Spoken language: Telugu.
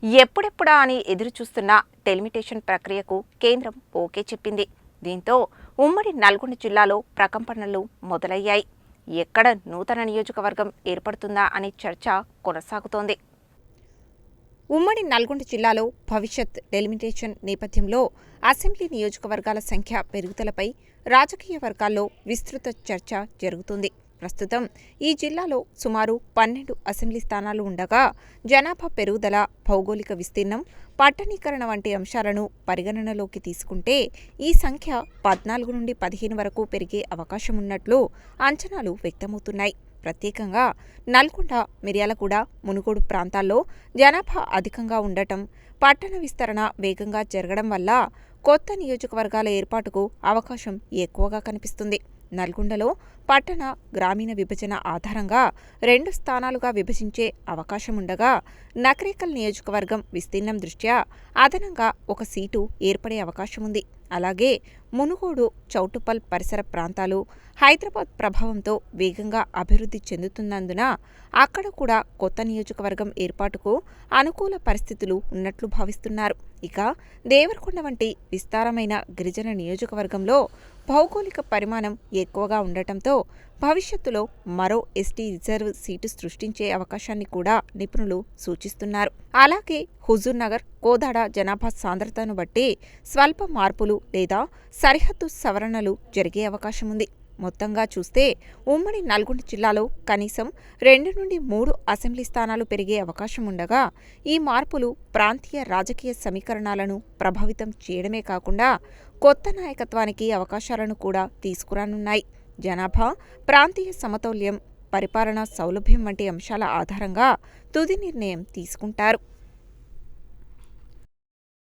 ఎప్పుడెప్పుడా అని ఎదురుచూస్తున్న డెలిమిటేషన్ ప్రక్రియకు కేంద్రం ఓకే చెప్పింది. దీంతో ఉమ్మడి నల్గొండ జిల్లాలో ప్రకంపనలు మొదలయ్యాయి. ఎక్కడ నూతన నియోజకవర్గం ఏర్పడుతుందా అనే చర్చ కొనసాగుతోంది. ఉమ్మడి నల్గొండ జిల్లాలో భవిష్యత్ డెలిమిటేషన్ నేపథ్యంలో అసెంబ్లీ నియోజకవర్గాల సంఖ్య పెరుగుదలపై రాజకీయ వర్గాల్లో విస్తృత చర్చ జరుగుతుంది. ప్రస్తుతం ఈ జిల్లాలో సుమారు 12 అసెంబ్లీ స్థానాలు ఉండగా జనాభా పెరుగుదల, భౌగోళిక విస్తీర్ణం, పట్టణీకరణ వంటి అంశాలను పరిగణనలోకి తీసుకుంటే ఈ సంఖ్య 14 నుండి 15 వరకు పెరిగే అవకాశమున్నట్లు అంచనాలు వ్యక్తమవుతున్నాయి. ప్రత్యేకంగా నల్గొండ, మిర్యాలగూడ, మునుగోడు ప్రాంతాల్లో జనాభా అధికంగా ఉండటం, పట్టణ విస్తరణ వేగంగా జరగడం వల్ల కొత్త నియోజకవర్గాల ఏర్పాటుకు అవకాశం ఎక్కువగా కనిపిస్తుంది. నల్గొండలో పట్టణ, గ్రామీణ విభజన ఆధారంగా 2 స్థానాలుగా విభజించే అవకాశముండగా నకరేకల్ నియోజకవర్గం విస్తీర్ణం దృష్ట్యా అదనంగా 1 సీటు ఏర్పడే అవకాశముంది. అలాగే మునుగోడు, చౌటుప్పల్ పరిసర ప్రాంతాలు హైదరాబాద్ ప్రభావంతో వేగంగా అభివృద్ధి చెందుతున్నందున అక్కడ కూడా కొత్త నియోజకవర్గం ఏర్పాటుకు అనుకూల పరిస్థితులు ఉన్నట్లు భావిస్తున్నారు. ఇక దేవరకొండ వంటి విస్తారమైన గిరిజన నియోజకవర్గంలో భౌగోళిక పరిమాణం ఎక్కువగా ఉండటంతో భవిష్యత్తులో మరో ఎస్టీ రిజర్వ్ సీటు సృష్టించే అవకాశాన్ని కూడా నిపుణులు సూచిస్తున్నారు. అలాగే హుజూర్నగర్, కోదాడ జనాభా సాంద్రతను బట్టి స్వల్ప మార్పులు లేదా సరిహద్దు సవరణలు జరిగే అవకాశముంది. మొత్తంగా చూస్తే ఉమ్మడి నల్గొండ జిల్లాలో కనీసం 2 నుండి 3 అసెంబ్లీ స్థానాలు పెరిగే అవకాశం ఉండగా ఈ మార్పులు ప్రాంతీయ రాజకీయ సమీకరణాలను ప్రభావితం చేయడమే కాకుండా కొత్త నాయకత్వానికి అవకాశాలను కూడా తీసుకురానున్నాయి. జనాభా, ప్రాంతీయ సమతౌల్యం, పరిపాలనా సౌలభ్యం వంటి అంశాల ఆధారంగా తుది నిర్ణయం తీసుకుంటారు.